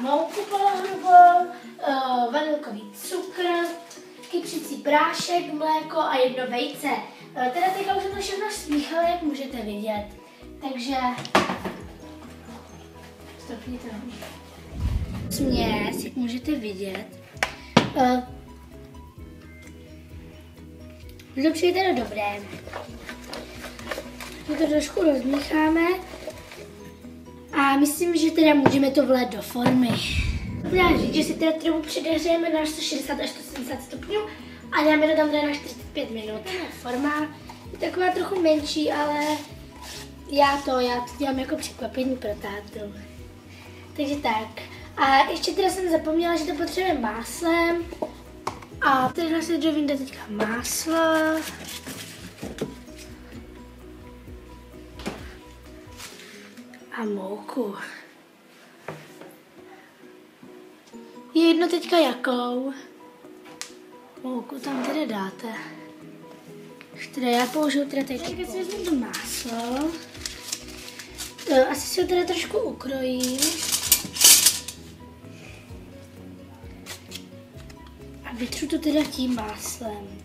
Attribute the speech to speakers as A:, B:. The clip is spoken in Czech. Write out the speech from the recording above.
A: mouku polohrubou, vanilkový cukr, kypřící prášek, mléko a 1 vejce. Teda teďka už jsem to všechno smíchala, jak můžete vidět. Takže stopněte na mě. Směs, jak můžete vidět. To přijde teda dobré. My to trošku rozmícháme a myslím, že teda můžeme to vléct do formy. Dobrá říct, že si teda trochu předehřejeme na 160 až 170 stupňů a dáme to tam teda na 45 minut. Forma je taková trochu menší, ale já to dělám jako překvapení pro tátu. Takže tak. A ještě teda jsem zapomněla, že to potřebujeme máslem. A tady si dovím teďka máslo. A mouku. Je jedno teďka jakou. Mouku tam teda dáte. Teda já použiju teda teď. Tak si vezmu to máslo. Asi si ho teda trošku ukrojím. A vytřu to teda tím máslem.